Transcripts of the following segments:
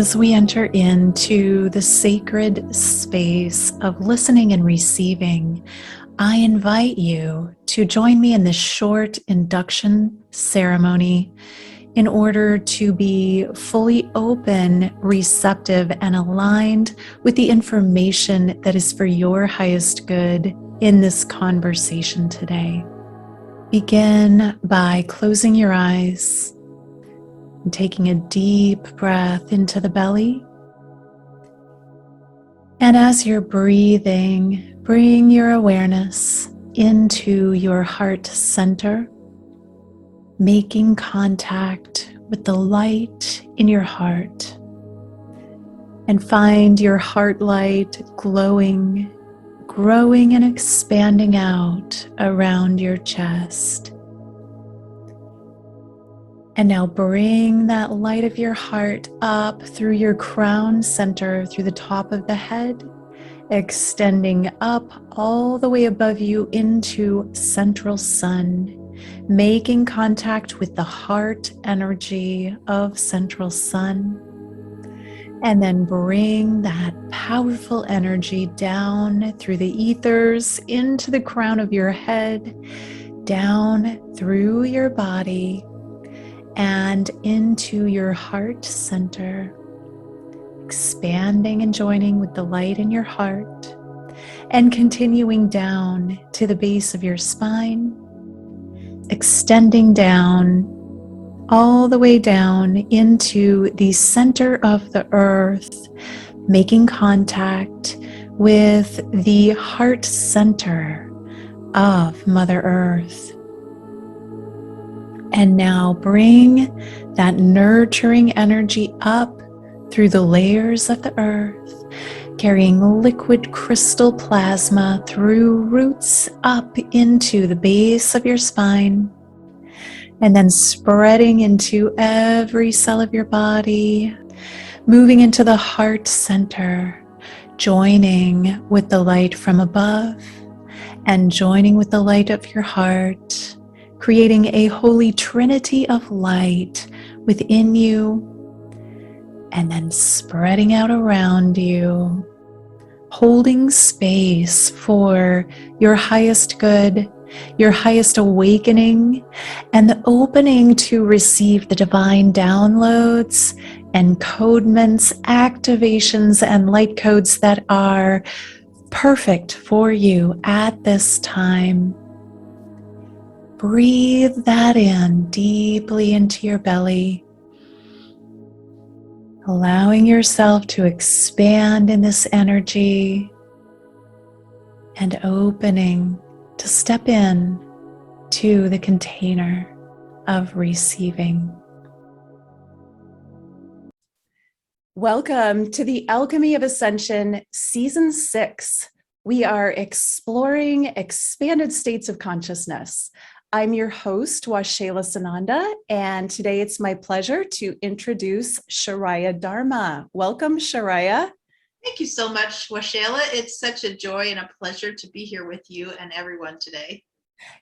as we enter into the sacred space of listening and receiving, I invite you to join me in this short induction ceremony in order to be fully open, receptive, and aligned with the information that is for your highest good in this conversation today. Begin by closing your eyes and taking a deep breath into the belly. And as you're breathing, bring your awareness into your heart center, making contact with the light in your heart. And find your heart light glowing, growing and expanding out around your chest. And now bring that light of your heart up through your crown center, through the top of the head, extending up all the way above you into central sun, making contact with the heart energy of central sun. And then bring that powerful energy down through the ethers into the crown of your head, down through your body, and into your heart center, expanding and joining with the light in your heart, and continuing down to the base of your spine, extending down all the way down into the center of the earth, making contact with the heart center of Mother Earth. And now bring that nurturing energy up through the layers of the earth, carrying liquid crystal plasma through roots up into the base of your spine, and then spreading into every cell of your body, moving into the heart center, joining with the light from above and joining with the light of your heart, creating a holy trinity of light within you, and then spreading out around you, holding space for your highest good, your highest awakening, and the opening to receive the divine downloads, encodements, activations, and light codes that are perfect for you at this time. Breathe that in deeply into your belly, allowing yourself to expand in this energy and opening to step in to the container of receiving. Welcome to the Alchemy of Ascension, Season 6. We are exploring expanded states of consciousness. I'm your host, Waxéla Sananda, and today it's my pleasure to introduce Chiraya Dharma. Welcome, Chiraya. Thank you so much, Waxela. It's such a joy and a pleasure to be here with you and everyone today.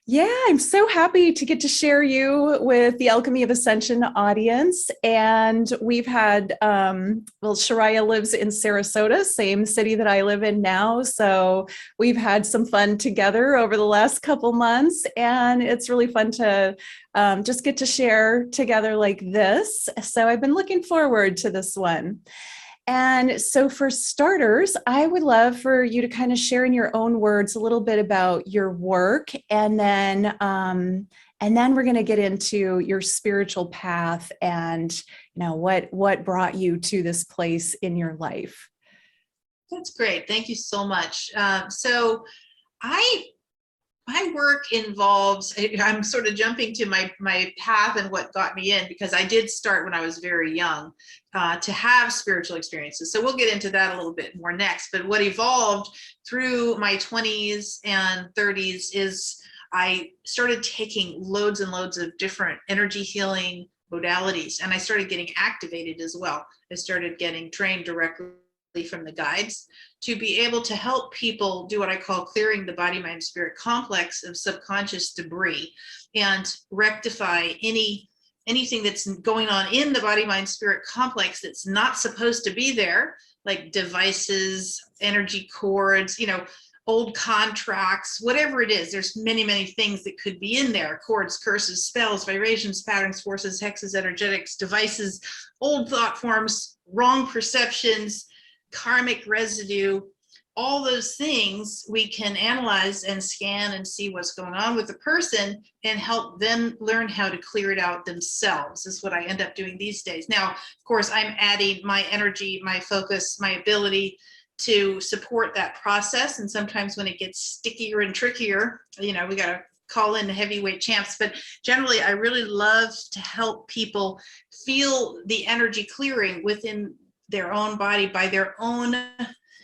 Yeah, I'm so happy to get to share you with the Alchemy of Ascension audience. And we've had, Chiraya lives in Sarasota, same city that I live in now. So we've had some fun together over the last couple months. And it's really fun to just get to share together like this. So I've been looking forward to this one. And so for starters, I would love for you to kind of share in your own words a little bit about your work, and then we're going to get into your spiritual path and what brought you to this place in your life. That's great. Thank you so much. So my work involves, I'm sort of jumping to my path and what got me in, because I did start when I was very young to have spiritual experiences. So we'll get into that a little bit more next. But what evolved through my 20s and 30s is I started taking loads and loads of different energy healing modalities, and I started getting activated as well. I started getting trained directly from the guides to be able to help people do what I call clearing the body, mind, spirit complex of subconscious debris and rectify any anything that's going on in the body, mind, spirit complex that's not supposed to be there, like devices, energy cords, old contracts, whatever it is. There's many, many things that could be in there: cords, curses, spells, vibrations, patterns, forces, hexes, energetics, devices, old thought forms, wrong perceptions, karmic residue. All those things we can analyze and scan and see what's going on with the person and help them learn how to clear it out themselves, is what I end up doing these days. Now, of course, I'm adding my energy, my focus, my ability to support that process. And sometimes when it gets stickier and trickier, we got to call in the heavyweight champs. But generally, I really love to help people feel the energy clearing within their own body by their own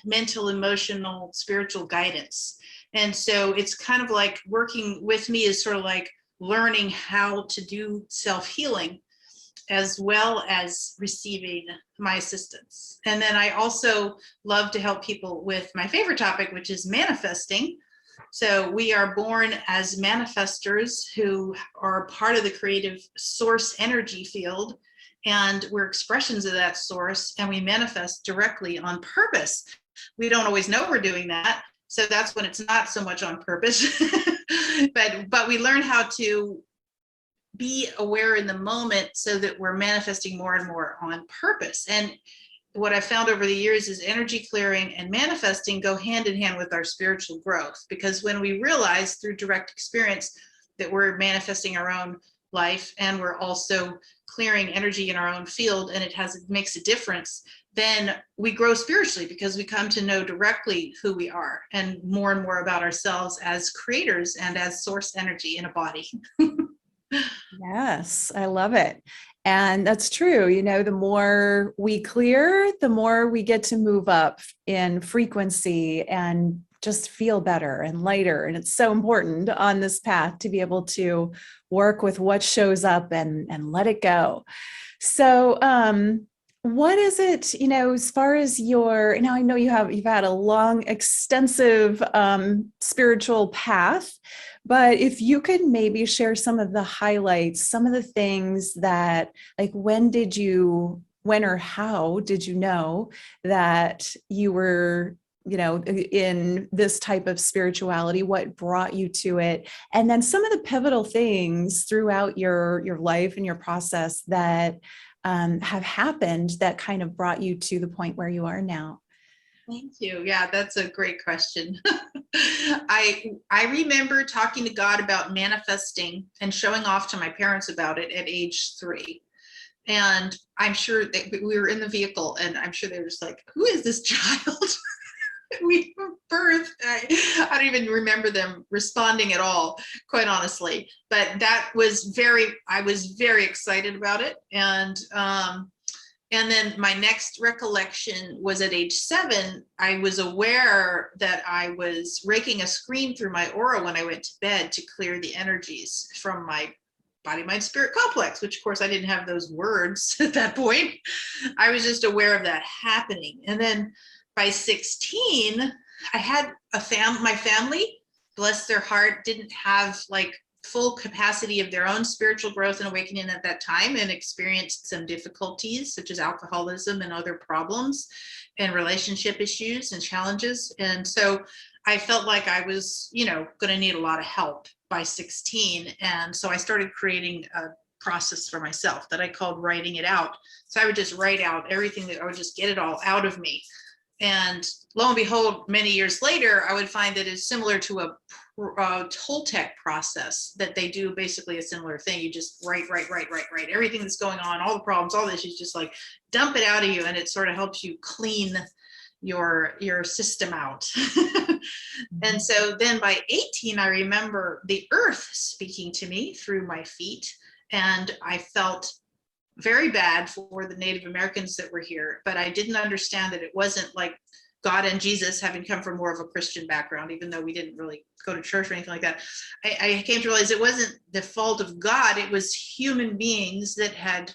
mental, emotional, spiritual guidance. And so it's kind of like working with me is sort of like learning how to do self-healing as well as receiving my assistance. And then I also love to help people with my favorite topic, which is manifesting. So we are born as manifestors who are part of the creative source energy field, and we're expressions of that source, and we manifest directly on purpose. We don't always know we're doing that, so that's when it's not so much on purpose. but we learn how to be aware in the moment so that we're manifesting more and more on purpose. And what I found over the years is energy clearing and manifesting go hand in hand with our spiritual growth, because when we realize through direct experience that we're manifesting our own life and we're also clearing energy in our own field, and it makes a difference, then we grow spiritually because we come to know directly who we are and more about ourselves as creators and as source energy in a body. Yes, I love it. And that's true. The more we clear, the more we get to move up in frequency and just feel better and lighter. And it's so important on this path to be able to work with what shows up and let it go. So, what is it, as far as now I know you've had a long, extensive spiritual path, but if you could maybe share some of the highlights, some of the things that, like, when or how did you know that you were, in this type of spirituality, what brought you to it? And then some of the pivotal things throughout your life and your process that have happened that kind of brought you to the point where you are now. Thank you. Yeah, that's a great question. I remember talking to God about manifesting and showing off to my parents about it at age 3. And I'm sure that we were in the vehicle, and I'm sure they were just like, who is this child? We were birthed. I don't even remember them responding at all, quite honestly. But I was very excited about it. And then my next recollection was at age 7. I was aware that I was raking a screen through my aura when I went to bed to clear the energies from my body, mind, spirit complex, which of course I didn't have those words at that point. I was just aware of that happening. And then by 16, I had my family, bless their heart, didn't have like full capacity of their own spiritual growth and awakening at that time, and experienced some difficulties such as alcoholism and other problems and relationship issues and challenges. And so I felt like I was, going to need a lot of help by 16. And so I started creating a process for myself that I called writing it out. So I would just write out everything, that I would just get it all out of me. And lo and behold, many years later, I would find that it's similar to a Toltec process, that they do basically a similar thing. You just write everything that's going on, all the problems, all the issues, just like dump it out of you, and it sort of helps you clean your system out. And so then by 18, I remember the earth speaking to me through my feet, and I felt very bad for the Native Americans that were here, but I didn't understand that it wasn't like God and Jesus, having come from more of a Christian background, even though we didn't really go to church or anything like that. I came to realize it wasn't the fault of God, it was human beings that had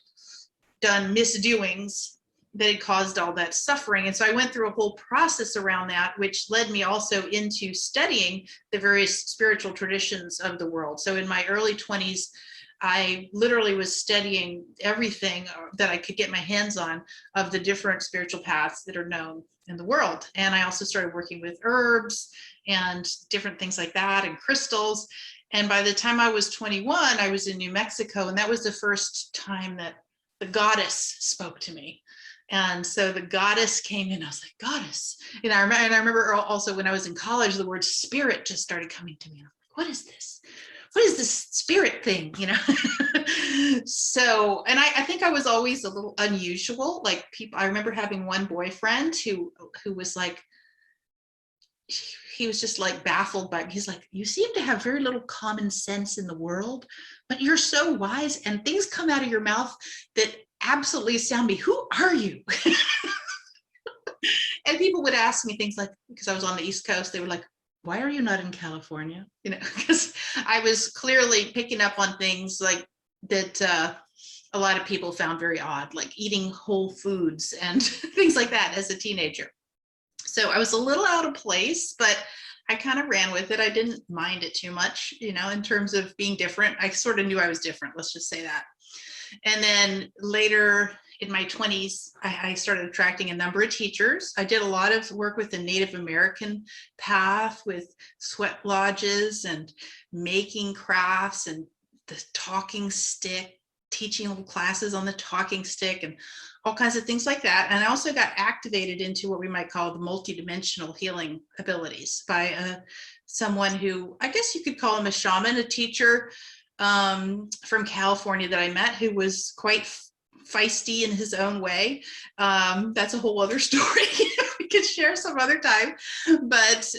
done misdoings that had caused all that suffering. And so I went through a whole process around that, which led me also into studying the various spiritual traditions of the world. So in my early 20s, I literally was studying everything that I could get my hands on of the different spiritual paths that are known in the world. And I also started working with herbs and different things like that and crystals. And by the time I was 21, I was in New Mexico, and that was the first time that the goddess spoke to me. And so the goddess came in. I was like, goddess. And I remember also when I was in college, the word spirit just started coming to me. I'm like, what is this? What is this spirit thing? You know? So, and I think I was always a little unusual. Like people, I remember having one boyfriend who was like, he was just like baffled by me. He's like, you seem to have very little common sense in the world, but you're so wise and things come out of your mouth that absolutely astound me. Who are you? And people would ask me things like, because I was on the East Coast, they were like, why are you not in California? You know, because I was clearly picking up on things like that a lot of people found very odd, like eating whole foods and things like that as a teenager. So I was a little out of place, but I kind of ran with it. I didn't mind it too much, you know, in terms of being different. I sort of knew I was different, let's just say that. And then later in my 20s, I started attracting a number of teachers. I did a lot of work with the Native American path, with sweat lodges and making crafts and the talking stick, teaching little classes on the talking stick and all kinds of things like that. And I also got activated into what we might call the multidimensional healing abilities by someone who, I guess you could call him a shaman, a teacher from California that I met, who was quite feisty in his own way. That's a whole other story we could share some other time. But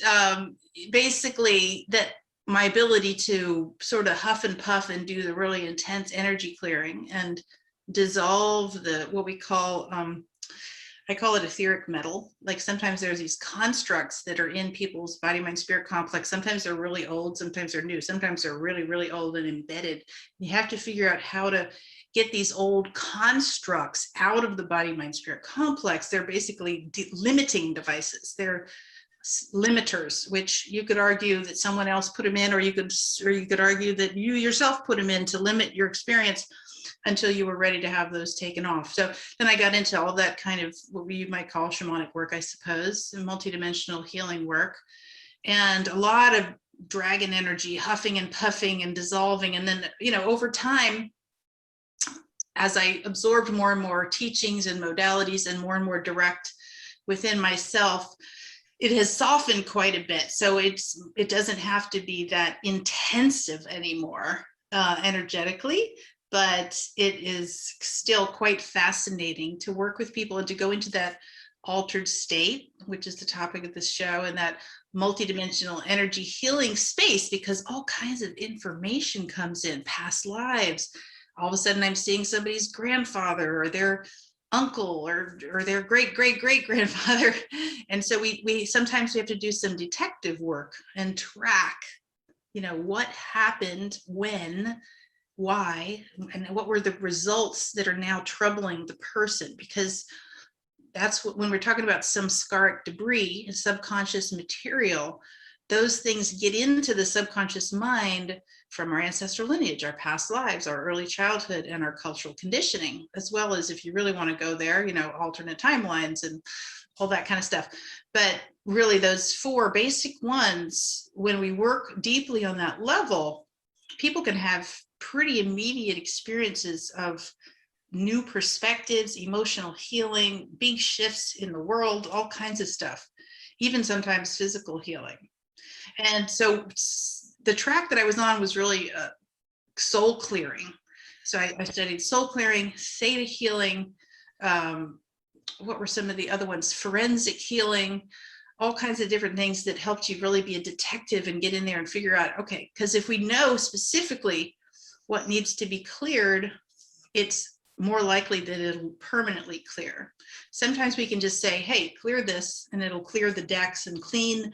basically that my ability to sort of huff and puff and do the really intense energy clearing and dissolve the, what we call, I call it etheric metal. Like sometimes there's these constructs that are in people's body, mind, spirit complex. Sometimes they're really old, sometimes they're new, sometimes they're really, really old and embedded. You have to figure out how to get these old constructs out of the body, mind, spirit complex. They're basically limiting devices. They're limiters, which you could argue that someone else put them in, or you could argue that you yourself put them in to limit your experience until you were ready to have those taken off. So then I got into all that kind of what you might call shamanic work, I suppose, and multidimensional healing work, and a lot of dragon energy, huffing and puffing and dissolving. And then, you know, over time, as I absorbed more and more teachings and modalities and more direct within myself, it has softened quite a bit. So it doesn't have to be that intensive anymore energetically, but it is still quite fascinating to work with people and to go into that altered state, which is the topic of this show, and that multidimensional energy healing space, because all kinds of information comes in, past lives. All of a sudden I'm seeing somebody's grandfather or their uncle or their great grandfather. And so we sometimes we have to do some detective work and track, you know, what happened, when, why, and what were the results that are now troubling the person. Because that's what, when we're talking about some scaric debris and subconscious material, those things get into the subconscious mind from our ancestral lineage, our past lives, our early childhood, and our cultural conditioning, as well as, if you really want to go there, you know, alternate timelines and all that kind of stuff. But really those four basic ones, when we work deeply on that level, people can have pretty immediate experiences of new perspectives, emotional healing, big shifts in the world, all kinds of stuff, even sometimes physical healing. And so the track that I was on was really soul clearing. So I studied soul clearing, theta healing, what were some of the other ones? Forensic healing, all kinds of different things that helped you really be a detective and get in there and figure out, okay, because if we know specifically what needs to be cleared, it's more likely that it'll permanently clear. Sometimes we can just say, hey, clear this, and it'll clear the decks and clean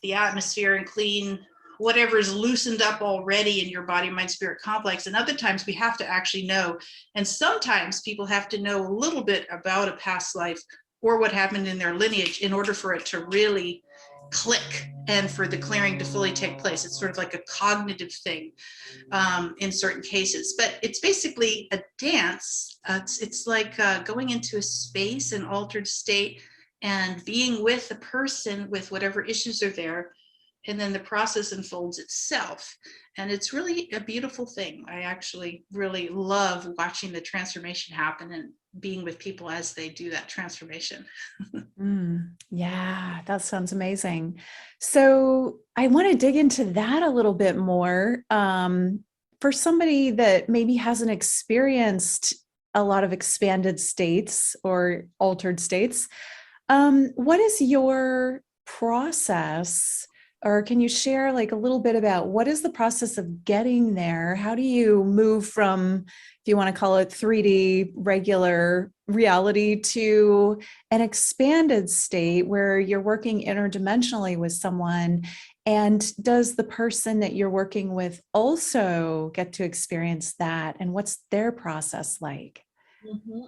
the atmosphere and clean whatever is loosened up already in your body, mind, spirit complex. And other times we have to actually know. And sometimes people have to know a little bit about a past life or what happened in their lineage in order for it to really click and for the clearing to fully take place. It's sort of like a cognitive thing in certain cases, but it's basically a dance. It's like going into a space, an altered state, and being with a person with whatever issues are there. And then the process unfolds itself. And it's really a beautiful thing. I actually really love watching the transformation happen and being with people as they do that transformation. Yeah, that sounds amazing. So I want to dig into that a little bit more. For somebody that maybe hasn't experienced a lot of expanded states or altered states, what is your process? Or can you share like a little bit about what is the process of getting there? How do you move from, if you want to call it 3D regular reality, to an expanded state where you're working interdimensionally with someone? And does the person that you're working with also get to experience that? And what's their process like?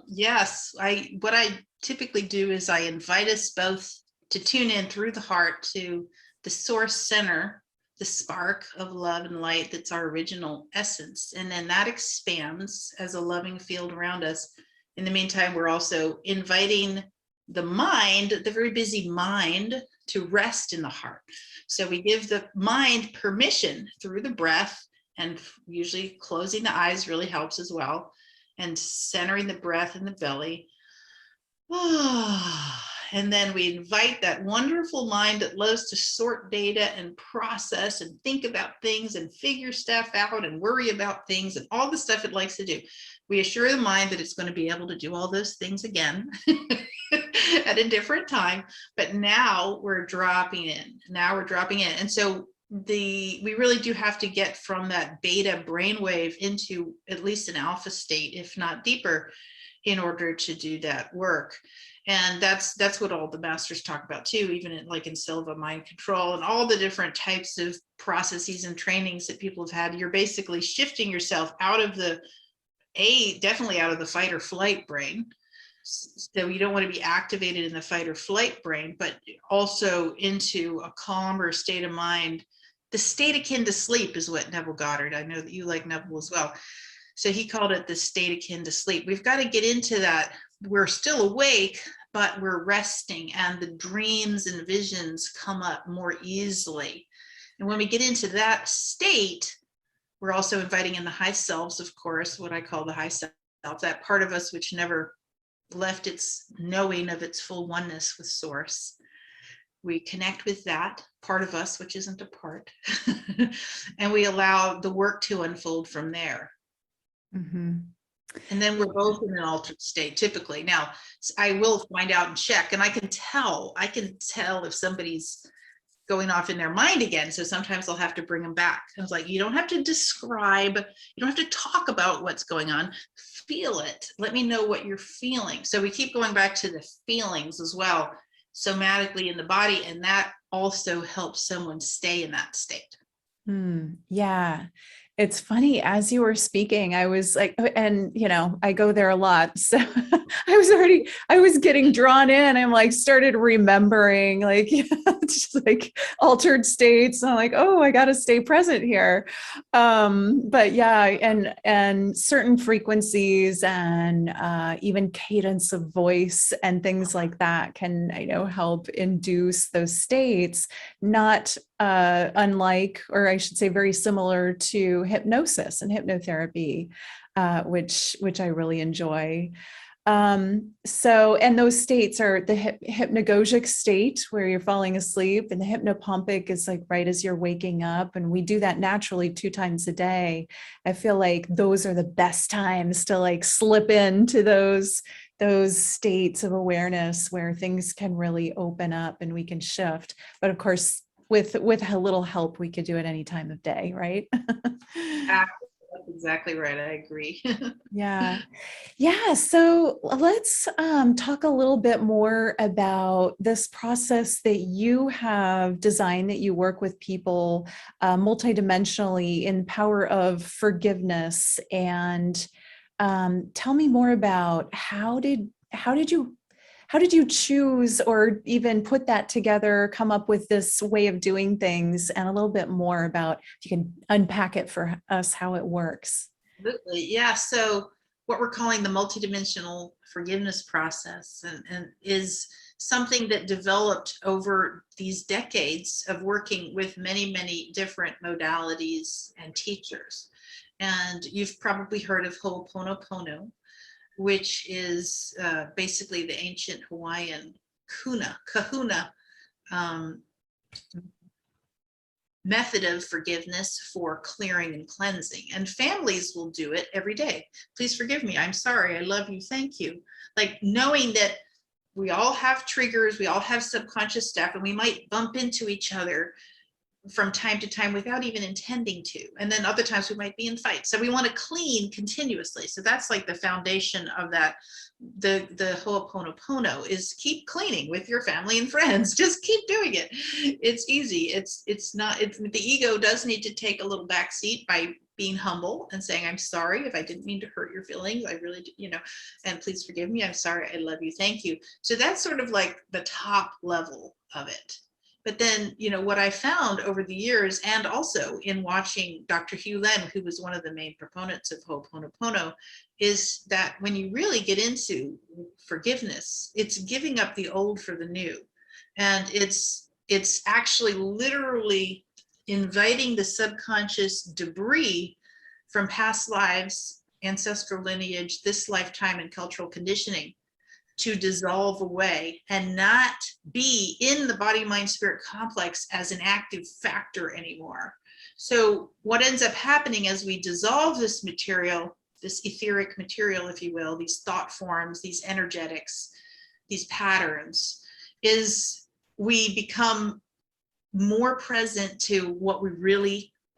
Yes, what I typically do is I invite us both to tune in through the heart to the source center, the spark of love and light that's our original essence. And then that expands as a loving field around us. In the meantime, we're also inviting the mind, the very busy mind, to rest in the heart. So we give the mind permission through the breath, and usually closing the eyes really helps as well, and centering the breath in the belly. And then we invite that wonderful mind that loves to sort data and process and think about things and figure stuff out and worry about things and all the stuff it likes to do. We assure the mind that it's going to be able to do all those things again at a different time. But now we're dropping in. And so we really do have to get from that beta brainwave into at least an alpha state, if not deeper, in order to do that work. And that's what all the masters talk about too, even in Silva mind control and all the different types of processes and trainings that people have had. You're basically shifting yourself out of definitely out of the fight or flight brain. So you don't want to be activated in the fight or flight brain, but also into a calmer state of mind. The state akin to sleep is what Neville Goddard, I know that you like Neville as well. So he called it the state akin to sleep. We've got to get into that. We're still awake, but we're resting, and the dreams and visions come up more easily. And when we get into that state, we're also inviting in the high selves, of course, what I call the high self, that part of us which never left its knowing of its full oneness with source. We connect with that part of us, which isn't a part, and we allow the work to unfold from there. Mm-hmm. And then we're both in an altered state typically. Now, I will find out and check, and I can tell if somebody's going off in their mind again. So sometimes I'll have to bring them back. I was like, you don't have to describe, you don't have to talk about what's going on. Feel it. Let me know what you're feeling. So we keep going back to the feelings as well, somatically in the body, and that also helps someone stay in that state. Yeah. It's funny, as you were speaking, I was like, and I go there a lot. So I was getting drawn in. I'm like, started remembering just like altered states. And I'm like, oh, I got to stay present here. But yeah, and certain frequencies and even cadence of voice and things like that can, help induce those states, not unlike, or I should say very similar to hypnosis and hypnotherapy, which I really enjoy. And those states are the hypnagogic state where you're falling asleep, and the hypnopompic is like right as you're waking up. And we do that naturally 2 times a day. I feel like those are the best times to like slip into those states of awareness where things can really open up and we can shift. But of course, with a little help, we could do it any time of day, right? That's exactly right. I agree. Yeah. So let's talk a little bit more about this process that you have designed, that you work with people multidimensionally in power of forgiveness. And tell me more about how did you how did you choose or even put that together, come up with this way of doing things, and a little bit more about, if you can unpack it for us, how it works? Absolutely. Yeah. So what we're calling the multidimensional forgiveness process and is something that developed over these decades of working with many, many different modalities and teachers. And you've probably heard of Ho'oponopono, which is basically the ancient Hawaiian kahuna method of forgiveness for clearing and cleansing. And families will do it every day. Please forgive me. I'm sorry. I love you. Thank you. Like knowing that we all have triggers, we all have subconscious stuff, and we might bump into each other from time to time without even intending to. And then other times we might be in fights. So we want to clean continuously. So that's like the foundation of that. The Ho'oponopono is keep cleaning with your family and friends. Just keep doing it. It's easy. The ego does need to take a little backseat by being humble and saying, I'm sorry if I didn't mean to hurt your feelings. I really did, and please forgive me. I'm sorry. I love you. Thank you. So that's sort of like the top level of it. But then, what I found over the years, and also in watching Dr. Hugh Len, who was one of the main proponents of Ho'oponopono, is that when you really get into forgiveness, it's giving up the old for the new. And it's actually literally inviting the subconscious debris from past lives, ancestral lineage, this lifetime, and cultural conditioning to dissolve away and not be in the body, mind, spirit complex as an active factor anymore. So what ends up happening as we dissolve this material, this etheric material, if you will, these thought forms, these energetics, these patterns, is we become more present to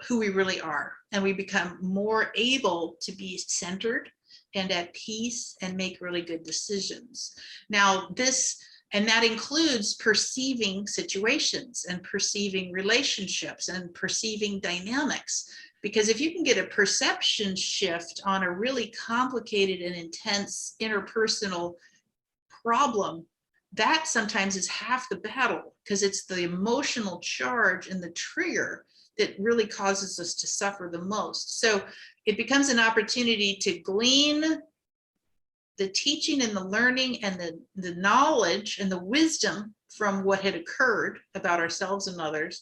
who we really are. And we become more able to be centered and at peace and make really good decisions. Now that includes perceiving situations and perceiving relationships and perceiving dynamics. Because if you can get a perception shift on a really complicated and intense interpersonal problem, that sometimes is half the battle, because it's the emotional charge and the trigger that really causes us to suffer the most. So it becomes an opportunity to glean the teaching and the learning and the knowledge and the wisdom from what had occurred about ourselves and others,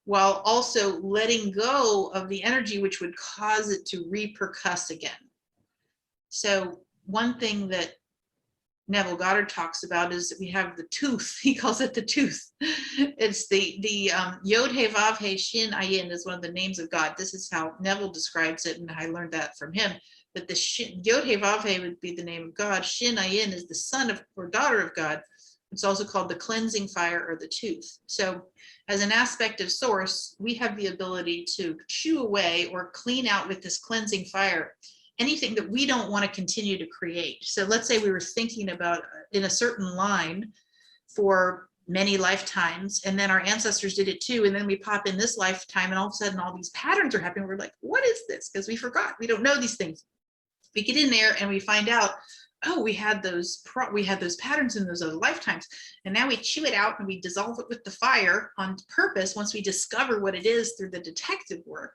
while also letting go of the energy which would cause it to repercuss again. So one thing that Neville Goddard talks about is that we have the tooth. He calls it the tooth. It's the Yod He Vav He Shin Ayin is one of the names of God. This is how Neville describes it, and I learned that from him. But the Yod He Vav He would be the name of God. Shin Ayin is the son of or daughter of God. It's also called the cleansing fire or the tooth. So as an aspect of source, we have the ability to chew away or clean out with this cleansing fire anything that we don't want to continue to create. So let's say we were thinking about in a certain line for many lifetimes, and then our ancestors did it too, and then we pop in this lifetime, and all of a sudden all these patterns are happening. We're like, what is this? Because we forgot. We don't know these things. We get in there and we find out, oh, we had those patterns in those other lifetimes, and now we chew it out and we dissolve it with the fire on purpose once we discover what it is through the detective work.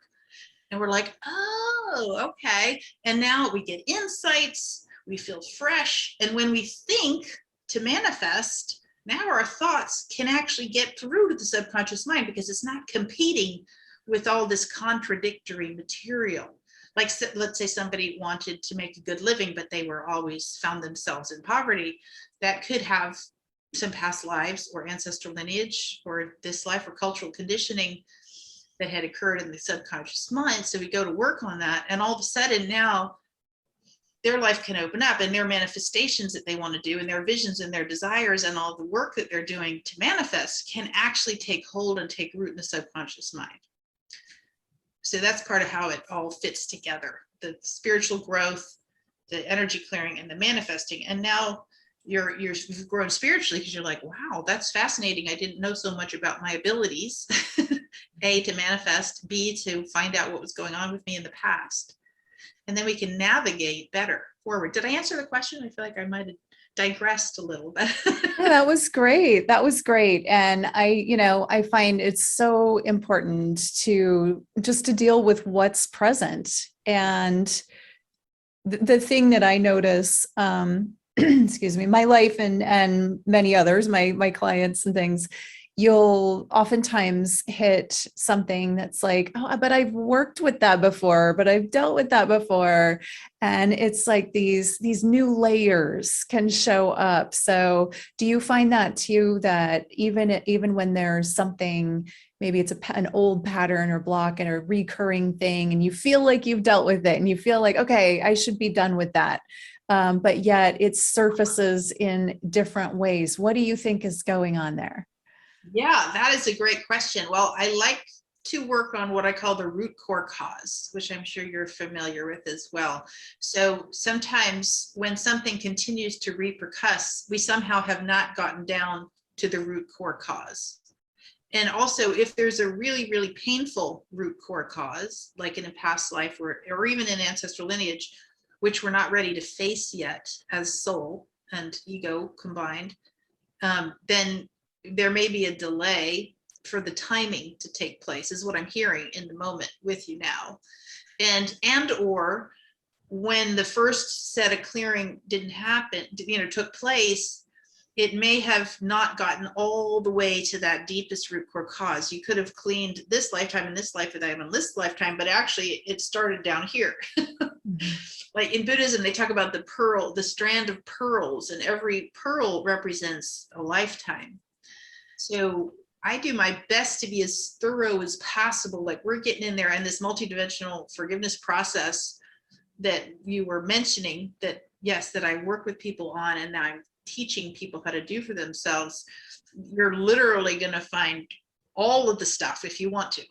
And we're like, oh, okay. And now we get insights, we feel fresh. And when we think to manifest, now our thoughts can actually get through to the subconscious mind because it's not competing with all this contradictory material. Like, let's say somebody wanted to make a good living, but they were always found themselves in poverty. That could have some past lives or ancestral lineage or this life or cultural conditioning that had occurred in the subconscious mind. So we go to work on that, and all of a sudden now their life can open up, and their manifestations that they want to do and their visions and their desires and all the work that they're doing to manifest can actually take hold and take root in the subconscious mind. So that's part of how it all fits together, the spiritual growth, the energy clearing, and the manifesting. And now you've grown spiritually because you're like, wow, that's fascinating. I didn't know so much about my abilities. A, to manifest, B, to find out what was going on with me in the past. And then we can navigate better forward. Did I answer the question? I feel like I might have digressed a little bit. Yeah, that was great. That was great. And I find it's so important to just to deal with what's present. And the thing that I notice, excuse me, my life and many others, my clients and things, you'll oftentimes hit something that's like, oh, but I've worked with that before, but I've dealt with that before. And it's like these new layers can show up. So do you find that too, that even when there's something, maybe it's an old pattern or block and a recurring thing, and you feel like you've dealt with it and you feel like, okay, I should be done with that. But yet it surfaces in different ways. What do you think is going on there? Yeah, that is a great question. Well, I like to work on what I call the root core cause, which I'm sure you're familiar with as well. So sometimes when something continues to repercuss, we somehow have not gotten down to the root core cause. And also, if there's a really, really painful root core cause, like in a past life or even in ancestral lineage, which we're not ready to face yet as soul and ego combined, then there may be a delay for the timing to take place, is what I'm hearing in the moment with you now. And or when the first set of clearing didn't happen, took place, it may have not gotten all the way to that deepest root core cause. You could have cleaned this lifetime and this lifetime and this lifetime, but actually it started down here. Mm-hmm. Like in Buddhism, they talk about the strand of pearls, and every pearl represents a lifetime. So I do my best to be as thorough as possible. Like we're getting in there, and this multidimensional forgiveness process that you were mentioning, that I work with people on, and I'm teaching people how to do for themselves. You're literally going to find all of the stuff if you want to.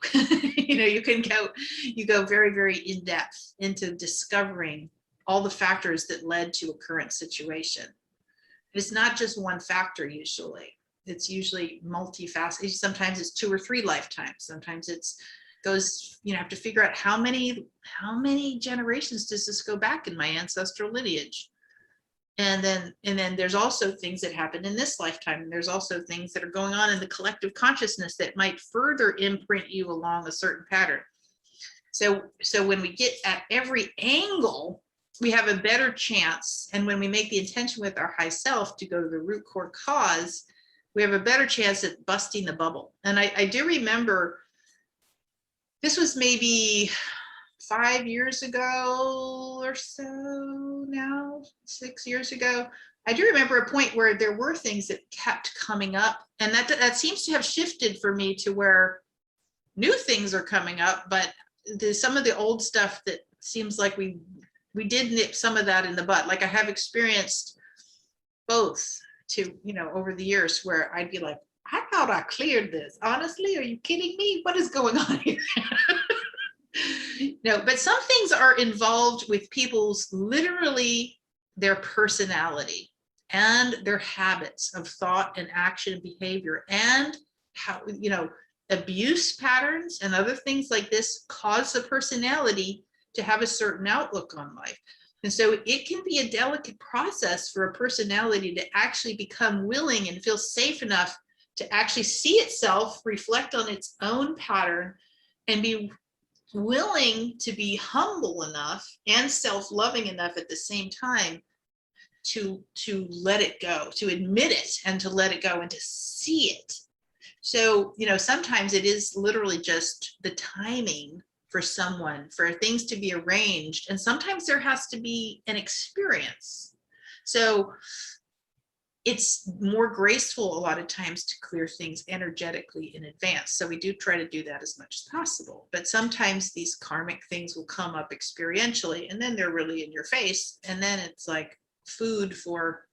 You go very, very in depth into discovering all the factors that led to a current situation. It's not just one factor usually. It's usually multifaceted. Sometimes it's 2 or 3 lifetimes. Sometimes goes, you have to figure out how many generations does this go back in my ancestral lineage? And then there's also things that happen in this lifetime. And there's also things that are going on in the collective consciousness that might further imprint you along a certain pattern. So when we get at every angle, we have a better chance. And when we make the intention with our high self to go to the root core cause, we have a better chance at busting the bubble. And I do remember, this was maybe 5 years ago or so now, 6 years ago. I do remember a point where there were things that kept coming up, and that seems to have shifted for me to where new things are coming up, but there's some of the old stuff that seems like we did nip some of that in the bud. Like I have experienced both over the years where I'd be like, I thought I cleared this. Honestly, are you kidding me? What is going on here? No, but some things are involved with people's literally their personality and their habits of thought and action and behavior, and how, abuse patterns and other things like this cause the personality to have a certain outlook on life. And so it can be a delicate process for a personality to actually become willing and feel safe enough to actually see itself, reflect on its own pattern, and be willing to be humble enough and self-loving enough at the same time to let it go, to admit it and to let it go and to see it. So, sometimes it is literally just the timing for someone, for things to be arranged. And sometimes there has to be an experience. So it's more graceful a lot of times to clear things energetically in advance. So we do try to do that as much as possible. But sometimes these karmic things will come up experientially, and then they're really in your face. And then it's like food for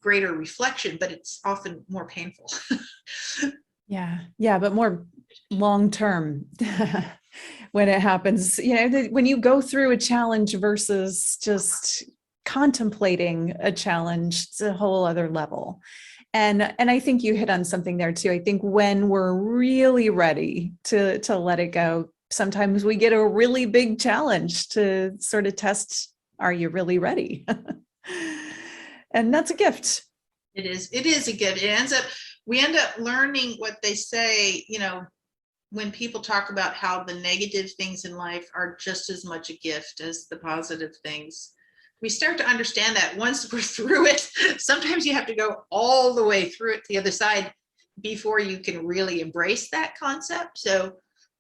greater reflection, but it's often more painful. Yeah, but more long-term when it happens, when you go through a challenge versus just contemplating a challenge, it's a whole other level. And I think you hit on something there too. I think when we're really ready to let it go, sometimes we get a really big challenge to sort of test, are you really ready? And that's a gift. It is a gift. We end up learning what they say, when people talk about how the negative things in life are just as much a gift as the positive things. We start to understand that once we're through it. Sometimes you have to go all the way through it to the other side before you can really embrace that concept. So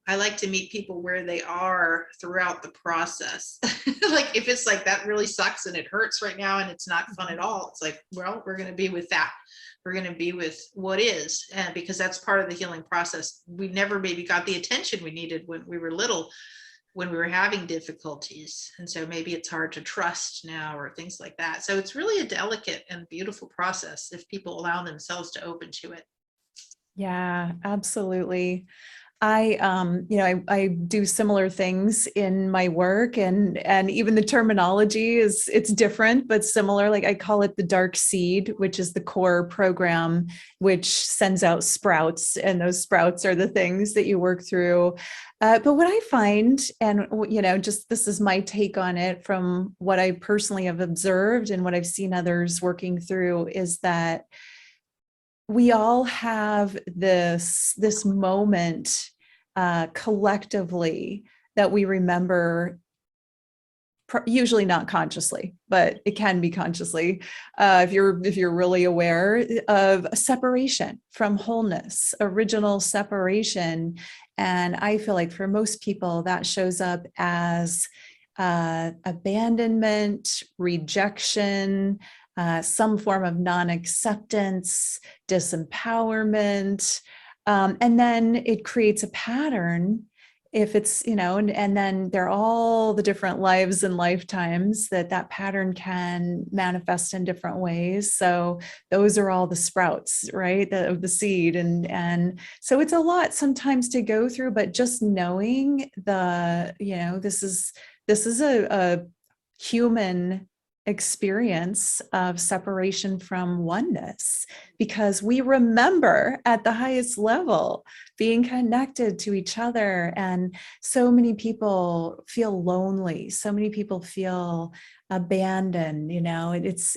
I like to meet people where they are throughout the process. Like if it's like, that really sucks and it hurts right now and it's not fun at all, it's like, well, we're going to be with that. We're going to be with what is, because that's part of the healing process. We never maybe got the attention we needed when we were little, when we were having difficulties. And so maybe it's hard to trust now or things like that. So it's really a delicate and beautiful process if people allow themselves to open to it. Yeah, absolutely. I do similar things in my work, and even the terminology it's different, but similar. Like I call it the dark seed, which is the core program, which sends out sprouts, and those sprouts are the things that you work through. But what I find, and just this is my take on it from what I personally have observed and what I've seen others working through, is that we all have this moment collectively that we remember, usually not consciously, but it can be consciously, if you're really aware of a separation from wholeness, original separation. And I feel like for most people that shows up as abandonment, rejection, some form of non-acceptance, disempowerment, and then it creates a pattern. If it's, and then there are all the different lives and lifetimes that pattern can manifest in different ways. So those are all the sprouts, right, of the seed. And so it's a lot sometimes to go through, but just knowing this is a human experience of separation from oneness, because we remember at the highest level being connected to each other. And so many people feel lonely. So many people feel abandoned. It's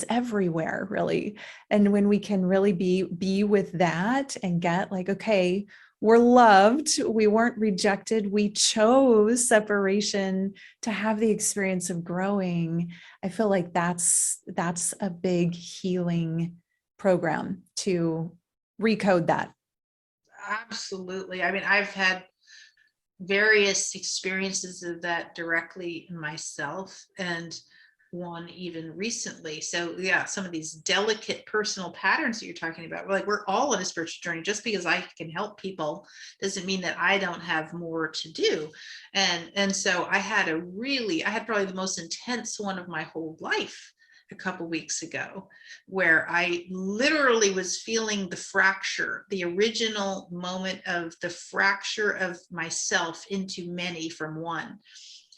everywhere, really. And when we can really be with that and get like, okay, we're loved, we weren't rejected, we chose separation to have the experience of growing. I feel like that's a big healing program to recode that. Absolutely. I mean, I've had various experiences of that directly in myself, and one even recently. So yeah, some of these delicate personal patterns that you're talking about, like we're all on a spiritual journey. Just because I can help people doesn't mean that I don't have more to do. And so I had probably the most intense one of my whole life a couple weeks ago, where I literally was feeling the fracture, the original moment of the fracture of myself into many from one.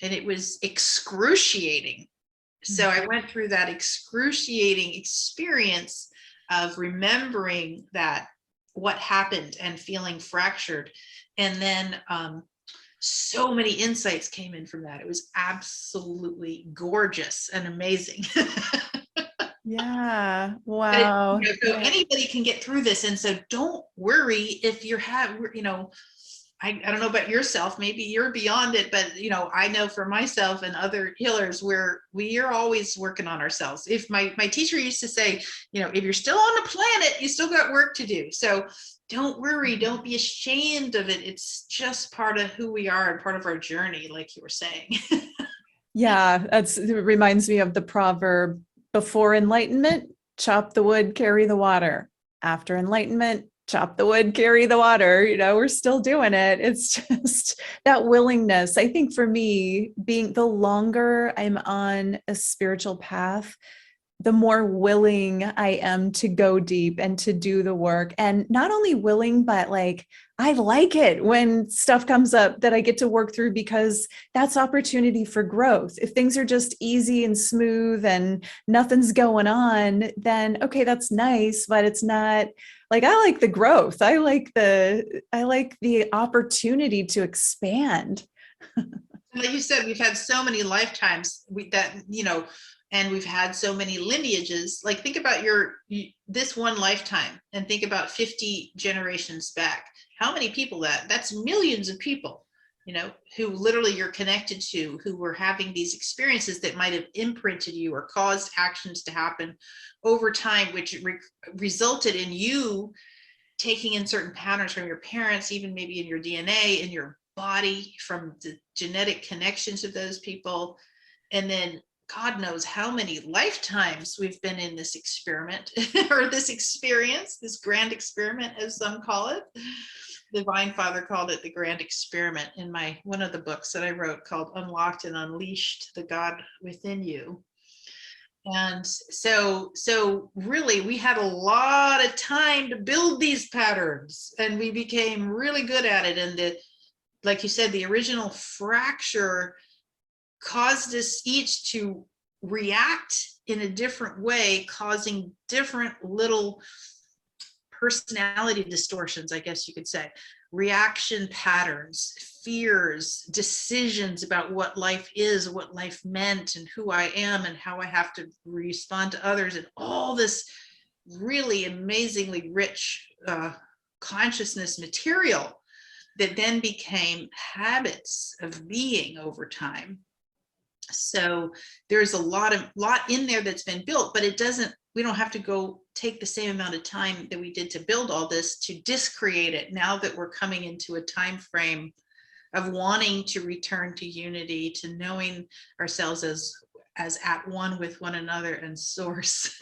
And it was excruciating. So I went through that excruciating experience of remembering that what happened and feeling fractured. And then so many insights came in from that. It was absolutely gorgeous and amazing. Yeah. Wow. So anybody can get through this. And so don't worry if I don't know about yourself, maybe you're beyond it, but I know for myself and other healers, we are always working on ourselves. If my teacher used to say, if you're still on the planet, you still got work to do. So don't worry, don't be ashamed of it. It's just part of who we are and part of our journey, like you were saying. Yeah, it reminds me of the proverb, before enlightenment, chop the wood, carry the water. After enlightenment, chop the wood, carry the water. We're still doing it. It's just that willingness. I think for me, the longer I'm on a spiritual path, the more willing I am to go deep and to do the work. And not only willing, but like, I like it when stuff comes up that I get to work through, because that's opportunity for growth. If things are just easy and smooth and nothing's going on, then okay, that's nice, but it's not like, I like the growth. I like the opportunity to expand. Like you said, we've had so many lifetimes that And we've had so many lineages. Like, think about this one lifetime, and think about 50 generations back. How many people that's millions of people, who literally you're connected to, who were having these experiences that might have imprinted you or caused actions to happen over time, which resulted in you taking in certain patterns from your parents, even maybe in your DNA, in your body, from the genetic connections of those people. And then God knows how many lifetimes we've been in this experiment or this experience, this grand experiment, as some call it. The Divine Father called it the grand experiment in one of the books that I wrote called Unlocked and Unleashed, the God Within You. And so really we had a lot of time to build these patterns, and we became really good at it. And like you said, the original fracture caused us each to react in a different way, causing different little personality distortions, I guess you could say, reaction patterns, fears, decisions about what life is, what life meant, and who I am, and how I have to respond to others, and all this really amazingly rich consciousness material that then became habits of being over time. So there's a lot in there that's been built, but we don't have to go take the same amount of time that we did to build all this to discreate it, now that we're coming into a time frame of wanting to return to unity, to knowing ourselves as at one with one another and source.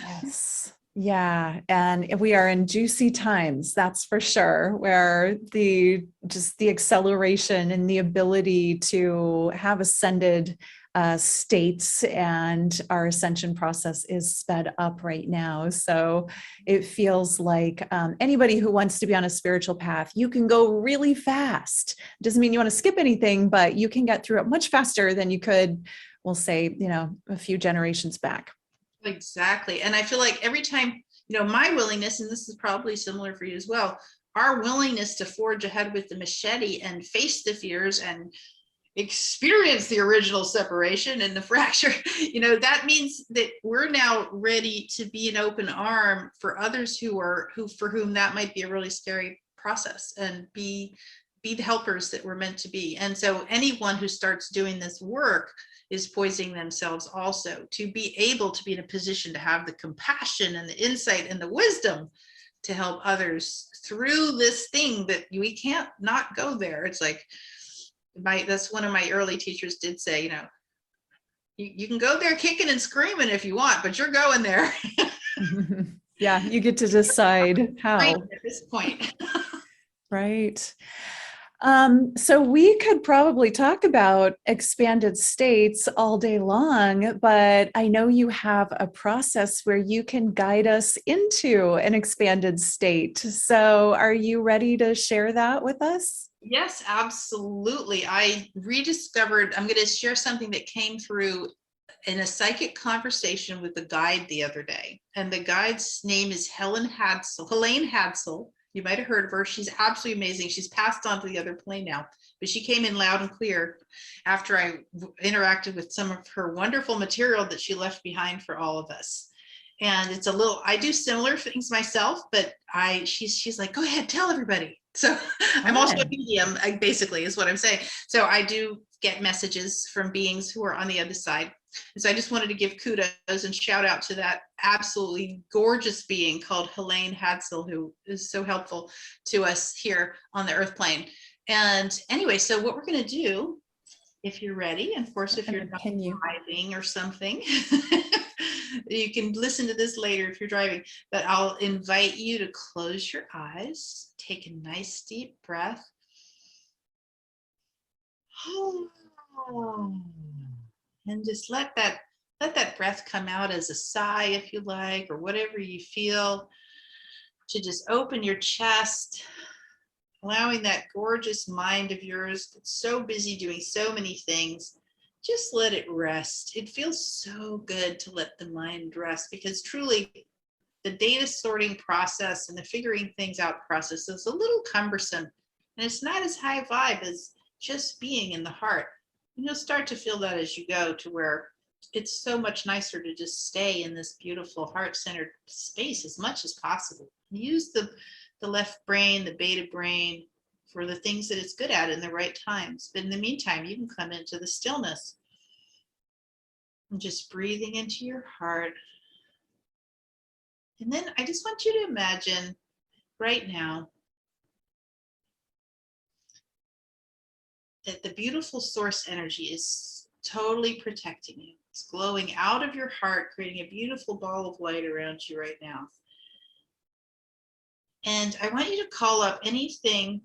Yes. Yeah. And we are in juicy times, that's for sure, where the acceleration and the ability to have ascended states and our ascension process is sped up right now. So it feels like anybody who wants to be on a spiritual path, you can go really fast. Doesn't mean you want to skip anything, but you can get through it much faster than you could, we'll say, a few generations back. Exactly. And I feel like every time, my willingness, and this is probably similar for you as well, our willingness to forge ahead with the machete and face the fears and experience the original separation and the fracture, that means that we're now ready to be an open arm for others for whom that might be a really scary process, and be the helpers that we're meant to be. And so anyone who starts doing this work is poisoning themselves also, to be able to be in a position to have the compassion and the insight and the wisdom to help others through this thing that we can't not go there. It's like, that's one of my early teachers did say, you can go there kicking and screaming if you want, but you're going there. Yeah, you get to decide how. At this point. Right. So we could probably talk about expanded states all day long, but I know you have a process where you can guide us into an expanded state. So are you ready to share that with us? Yes, absolutely. I'm going to share something that came through in a psychic conversation with a guide the other day. And the guide's name is Helene Hadsel. You might have heard of her. She's absolutely amazing. She's passed on to the other plane now, but she came in loud and clear after I interacted with some of her wonderful material that she left behind for all of us. And I do similar things myself, but she's like, go ahead, tell everybody. So I'm also a medium, basically, is what I'm saying. So I do get messages from beings who are on the other side. And so I just wanted to give kudos and shout out to that absolutely gorgeous being called Helene Hadsel, who is so helpful to us here on the earth plane. And anyway, so what we're going to do, if you're ready, and of course, if you're not driving or something, you can listen to this later if you're driving, but I'll invite you to close your eyes, take a nice deep breath. And just let that breath come out as a sigh, if you like, or whatever you feel, to just open your chest, allowing that gorgeous mind of yours that's so busy doing so many things, just let it rest. It feels so good to let the mind rest, because truly the data sorting process and the figuring things out process is a little cumbersome, and it's not as high vibe as just being in the heart. And you'll start to feel that as you go, to where it's so much nicer to just stay in this beautiful heart-centered space as much as possible. Use the left brain, the beta brain, for the things that it's good at in the right times. But in the meantime, you can come into the stillness and just breathing into your heart. And then I just want you to imagine right now that the beautiful source energy is totally protecting you. It's glowing out of your heart, creating a beautiful ball of light around you right now. And I want you to call up anything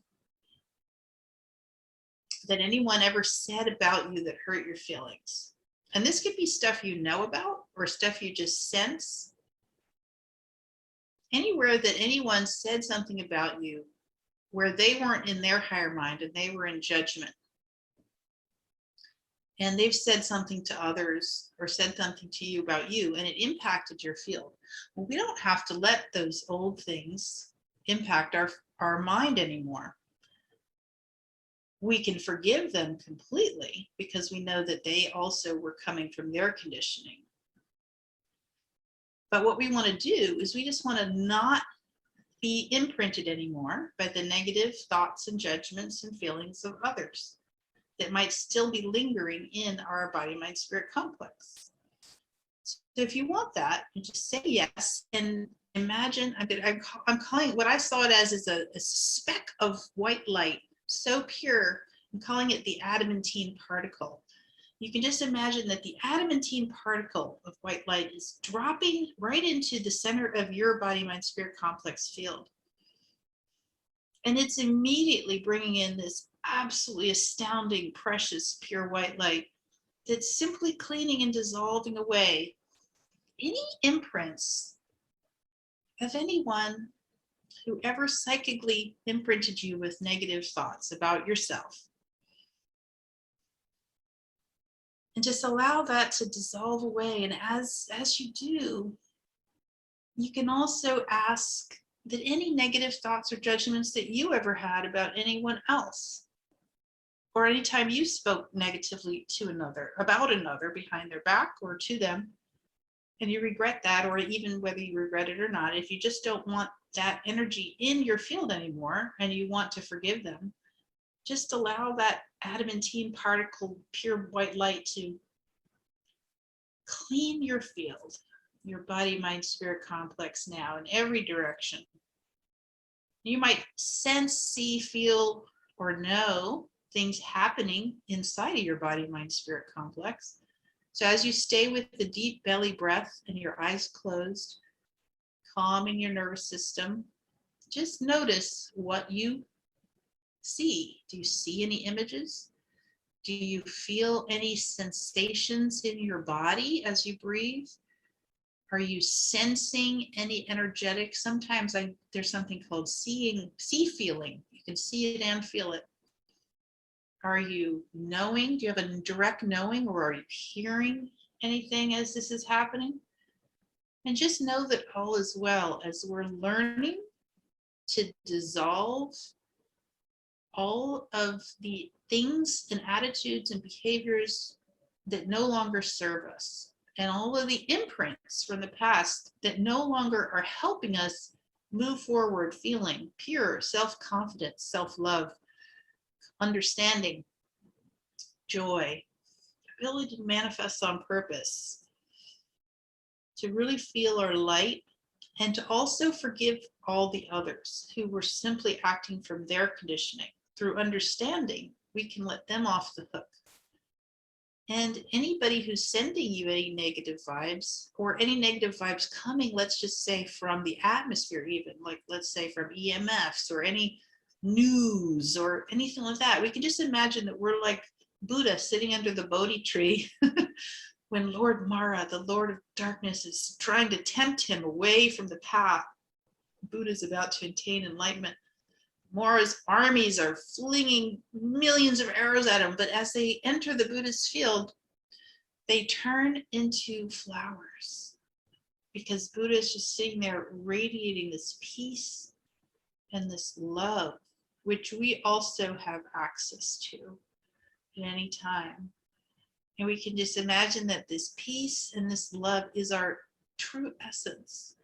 that anyone ever said about you that hurt your feelings. And this could be stuff you know about or stuff you just sense. Anywhere that anyone said something about you where they weren't in their higher mind and they were in judgment. And they've said something to others or said something to you about you and it impacted your field. Well, we don't have to let those old things impact our mind anymore. We can forgive them completely because we know that they also were coming from their conditioning. But what we want to do is we just want to not be imprinted anymore by the negative thoughts and judgments and feelings of others that might still be lingering in our body, mind, spirit complex. So if you want that, you just say yes and imagine, I'm calling what I saw it as is a speck of white light, so pure. I'm calling it the adamantine particle. You can just imagine that the adamantine particle of white light is dropping right into the center of your body, mind, spirit complex field. And it's immediately bringing in this absolutely astounding, precious, pure white light that's simply cleaning and dissolving away any imprints of anyone who ever psychically imprinted you with negative thoughts about yourself. And just allow that to dissolve away. And as you do, you can also ask that any negative thoughts or judgments that you ever had about anyone else, or anytime you spoke negatively to another, about another behind their back or to them, and you regret that, or even whether you regret it or not, if you just don't want that energy in your field anymore and you want to forgive them, just allow that adamantine particle, pure white light to clean your field, your body, mind, spirit complex now in every direction. You might sense, see, feel, or know things happening inside of your body, mind, spirit complex. So as you stay with the deep belly breath and your eyes closed, calming your nervous system, just notice what you see. Do you see any images? Do you feel any sensations in your body as you breathe? Are you sensing any energetic? Sometimes there's something called feeling. You can see it and feel it. Are you knowing? Do you have a direct knowing, or are you hearing anything as this is happening? And just know that all is well as we're learning to dissolve all of the things and attitudes and behaviors that no longer serve us, and all of the imprints from the past that no longer are helping us move forward feeling pure self-confidence, self-love, understanding, joy, ability to manifest on purpose, to really feel our light, and to also forgive all the others who were simply acting from their conditioning. Through understanding, we can let them off the hook. And anybody who's sending you any negative vibes, or any negative vibes coming, let's just say from the atmosphere, even like let's say from EMFs or any news or anything like that, we can just imagine that we're like Buddha sitting under the Bodhi tree when Lord Mara, the Lord of Darkness, is trying to tempt him away from the path. Buddha's about to attain enlightenment. Mara's armies are flinging millions of arrows at him, but as they enter the Buddhist field, they turn into flowers because Buddha is just sitting there radiating this peace and this love, which we also have access to at any time. And we can just imagine that this peace and this love is our true essence.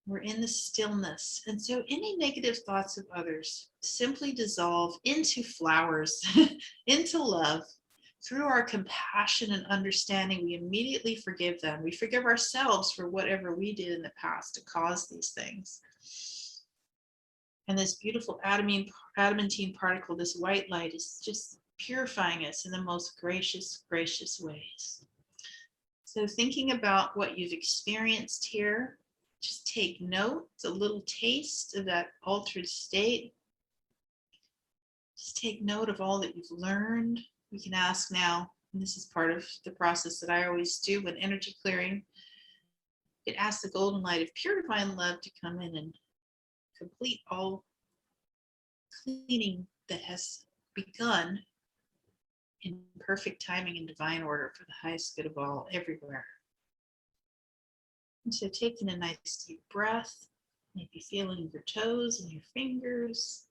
We're in the stillness. And so any negative thoughts of others simply dissolve into flowers, into love. Through our compassion and understanding, we immediately forgive them. We forgive ourselves for whatever we did in the past to cause these things. And this beautiful adamantine particle, this white light, is just purifying us in the most gracious, gracious ways. So thinking about what you've experienced here, just take note. It's a little taste of that altered state. Just take note of all that you've learned. We can ask now, and this is part of the process that I always do when energy clearing. It asks the golden light of pure divine love to come in and complete all cleaning that has begun in perfect timing and divine order for the highest good of all, everywhere. And so taking a nice deep breath, maybe feeling your toes and your fingers,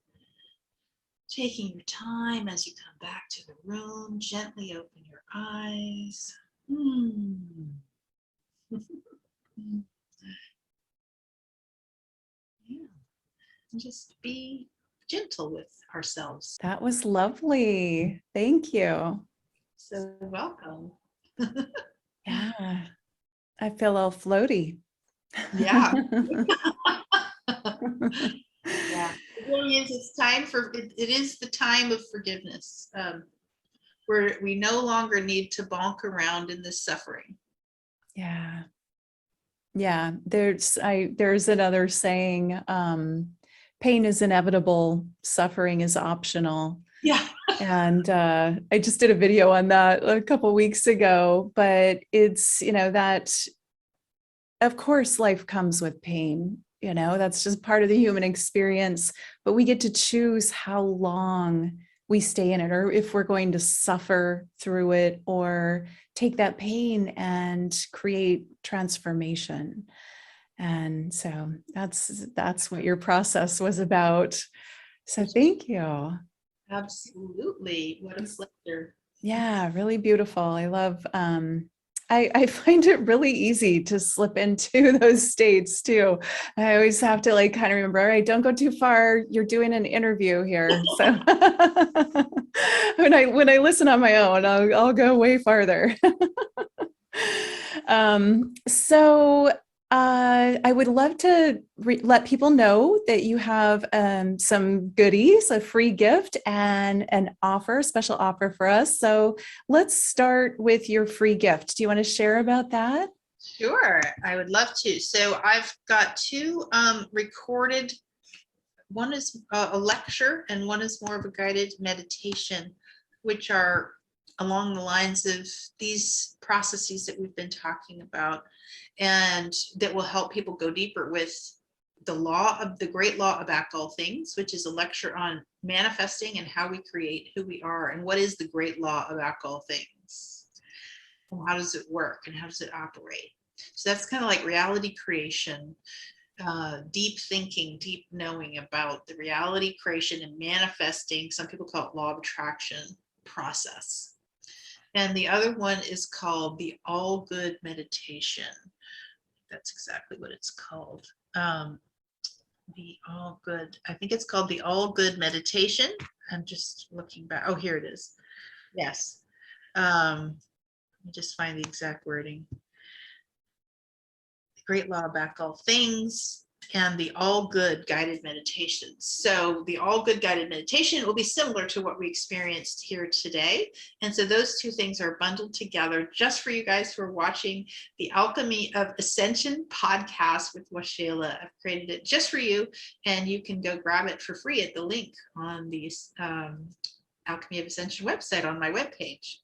taking your time as you come back to the room, gently open your eyes. Yeah. And just be gentle with ourselves. That was lovely. Thank you. So welcome. Yeah. I feel all floaty. Yeah. Yeah. It really is. It's time for it is the time of forgiveness. Where we no longer need to bonk around in this suffering. Yeah. Yeah. There's another saying, pain is inevitable, suffering is optional. Yeah. And I just did a video on that a couple of weeks ago, but it's, that of course life comes with pain, that's just part of the human experience, but we get to choose how long we stay in it, or if we're going to suffer through it or take that pain and create transformation. And so that's what your process was about. So thank you. Absolutely. What a pleasure. Yeah, really beautiful. I love, I find it really easy to slip into those states too. I always have to kind of remember, all right, don't go too far. You're doing an interview here. So when I listen on my own, I'll go way farther. So I would love to let people know that you have some goodies, a free gift and an offer, special offer for us. So let's start with your free gift. Do you want to share about that? Sure, I would love to. So I've got two recorded, one is a lecture and one is more of a guided meditation, which are along the lines of these processes that we've been talking about, and that will help people go deeper with the great law about all things, which is a lecture on manifesting and how we create who we are, and what is the great law about all things, and how does it work and how does it operate. So that's kind of like reality creation, deep thinking, deep knowing about the reality creation and manifesting. Some people call it law of attraction process. And the other one is called the All Good Meditation. That's exactly what it's called. The All Good, I think it's called the All Good Meditation. I'm just looking back. Oh, here it is. Yes. Let me just find the exact wording. The Great Law Back All Things, and the All Good Guided Meditation. So the All Good Guided Meditation will be similar to what we experienced here today. And so those two things are bundled together just for you guys who are watching the Alchemy of Ascension podcast with Waxela. I've created it just for you, and you can go grab it for free at the link on the Alchemy of Ascension website on my webpage.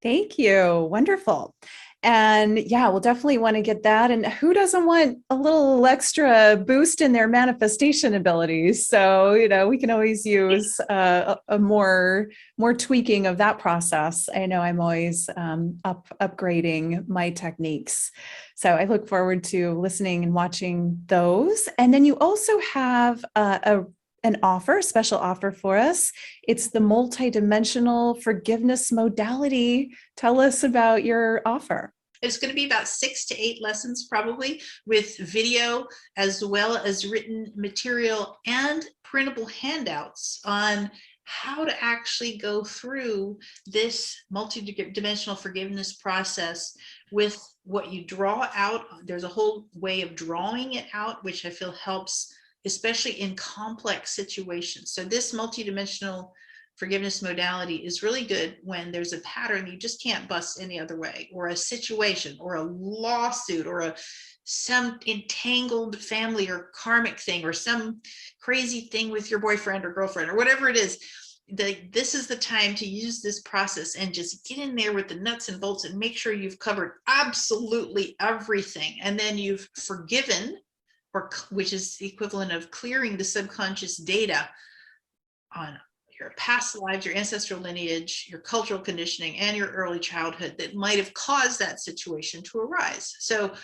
Thank you. Wonderful. And yeah, we'll definitely want to get that. And who doesn't want a little extra boost in their manifestation abilities? So, we can always use a more tweaking of that process. I know I'm always upgrading my techniques. So I look forward to listening and watching those. And then you also have a an offer, special offer for us. It's the multidimensional forgiveness modality. Tell us about your offer. It's going to be about 6 to 8 lessons, probably, with video as well as written material and printable handouts on how to actually go through this multidimensional forgiveness process with what you draw out. There's a whole way of drawing it out, which I feel helps, especially in complex situations. So this multidimensional forgiveness modality is really good when there's a pattern you just can't bust any other way, or a situation or a lawsuit or some entangled family or karmic thing or some crazy thing with your boyfriend or girlfriend or whatever it is. This is the time to use this process and just get in there with the nuts and bolts and make sure you've covered absolutely everything. And then you've forgiven, which is the equivalent of clearing the subconscious data on your past lives, your ancestral lineage, your cultural conditioning, and your early childhood that might have caused that situation to arise. So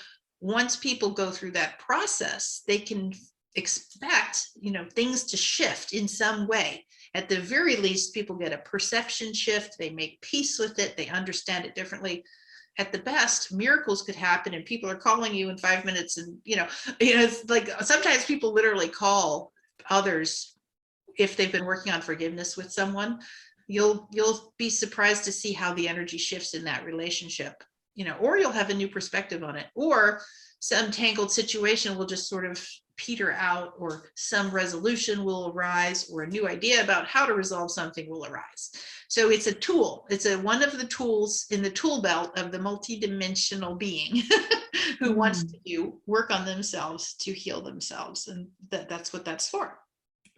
once people go through that process, they can expect, things to shift in some way. At the very least, people get a perception shift, they make peace with it, they understand it differently. At the best, miracles could happen and people are calling you in 5 minutes. And, it's like sometimes people literally call others if they've been working on forgiveness with someone. You'll be surprised to see how the energy shifts in that relationship, or you'll have a new perspective on it, or some tangled situation will just sort of peter out, or some resolution will arise, or a new idea about how to resolve something will arise. So it's a tool. It's one of the tools in the tool belt of the multidimensional being who wants to work on themselves to heal themselves. And that's what that's for.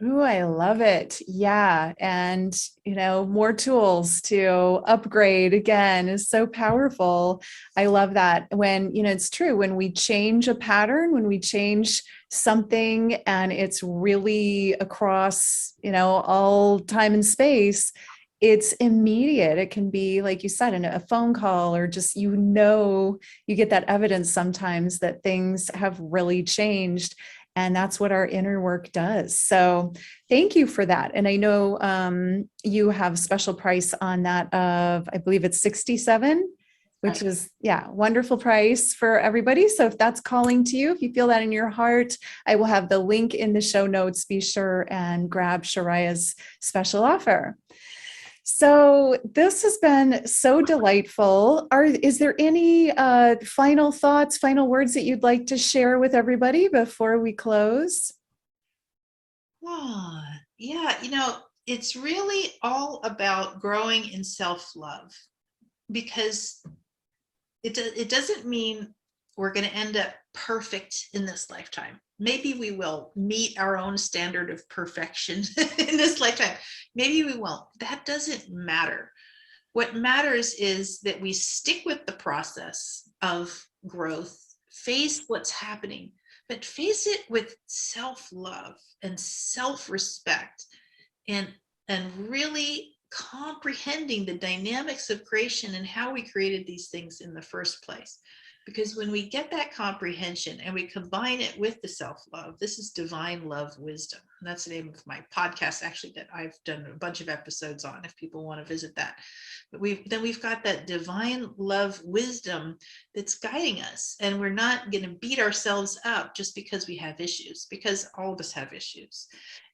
Ooh, I love it. Yeah. And, more tools to upgrade again is so powerful. I love that when, it's true, when we change a pattern, when we change something and it's really across, all time and space, it's immediate. It can be, like you said, in a phone call, or just, you get that evidence sometimes that things have really changed. And that's what our inner work does. So thank you for that. And I know you have a special price on that of, I believe it's $67, which is, wonderful price for everybody. So if that's calling to you, if you feel that in your heart, I will have the link in the show notes. Be sure and grab Chiraya's special offer. So this has been so delightful. Is there any final thoughts, final words that you'd like to share with everybody before we close? Oh, yeah, it's really all about growing in self-love, because it doesn't mean we're going to end up perfect in this lifetime. Maybe we will meet our own standard of perfection in this lifetime. Maybe we won't. That doesn't matter. What matters is that we stick with the process of growth, face what's happening, but face it with self-love and self-respect, and really comprehending the dynamics of creation and how we created these things in the first place. Because when we get that comprehension and we combine it with the self-love, this is divine love wisdom. And that's the name of my podcast, actually, that I've done a bunch of episodes on, if people want to visit that. But we've got that divine love wisdom that's guiding us. And we're not going to beat ourselves up just because we have issues, because all of us have issues.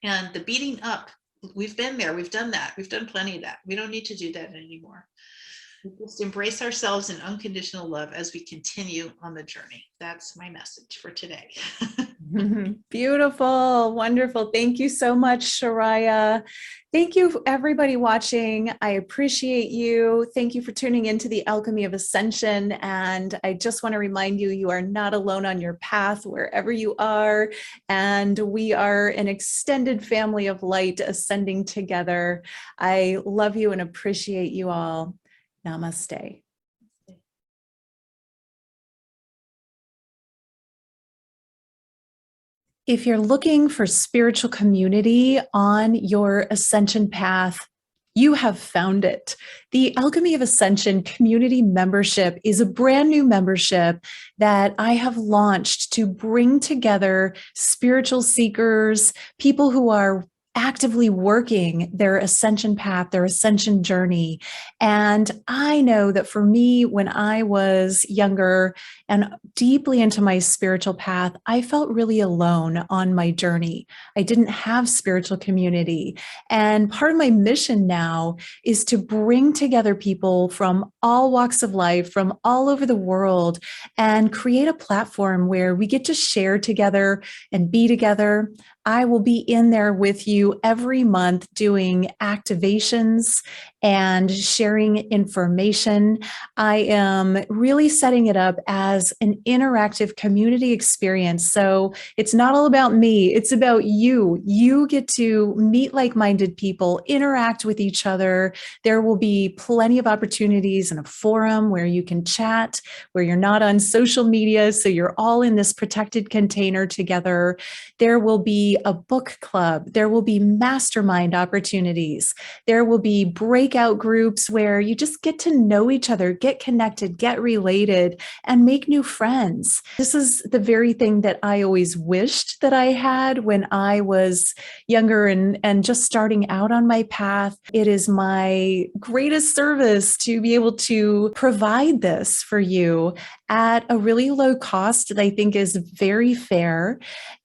And the beating up, we've been there, we've done that, we've done plenty of that. We don't need to do that anymore. We just embrace ourselves in unconditional love as we continue on the journey. That's my message for today. Beautiful. Wonderful. Thank you so much, Chiraya. Thank you, everybody watching. I appreciate you. Thank you for tuning into the Alchemy of Ascension. And I just want to remind you, you are not alone on your path wherever you are. And we are an extended family of light ascending together. I love you and appreciate you all. Namaste. If you're looking for spiritual community on your ascension path, you have found it. The Alchemy of Ascension community membership is a brand new membership that I have launched to bring together spiritual seekers, people who are actively working their ascension path, their ascension journey. And I know that for me, when I was younger and deeply into my spiritual path, I felt really alone on my journey. I didn't have spiritual community. And part of my mission now is to bring together people from all walks of life, from all over the world, and create a platform where we get to share together and be together. I will be in there with you every month doing activations and sharing information. I am really setting it up as an interactive community experience. So it's not all about me, it's about you. You get to meet like-minded people, interact with each other. There will be plenty of opportunities in a forum where you can chat, where you're not on social media, so you're all in this protected container together. There will be a book club. There will be mastermind opportunities. There will be breakout groups where you just get to know each other, get connected, get related, and make new friends. This is the very thing that I always wished that I had when I was younger and just starting out on my path. It is my greatest service to be able to provide this for you at a really low cost that I think is very fair.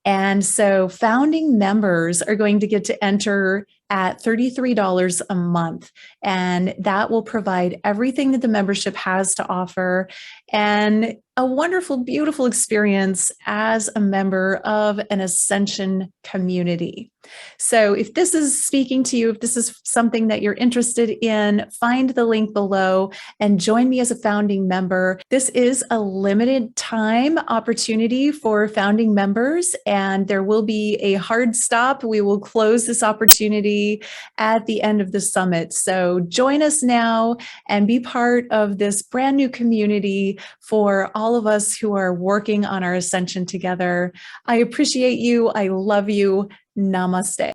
And so founding members are going to get to enter at $33 a month. And that will provide everything that the membership has to offer and a wonderful, beautiful experience as a member of an Ascension community. So if this is speaking to you, if this is something that you're interested in, find the link below and join me as a founding member. This is a limited time opportunity for founding members, and there will be a hard stop. We will close this opportunity at the end of the summit. So join us now and be part of this brand new community for all of us who are working on our ascension together. I appreciate you. I love you. Namaste.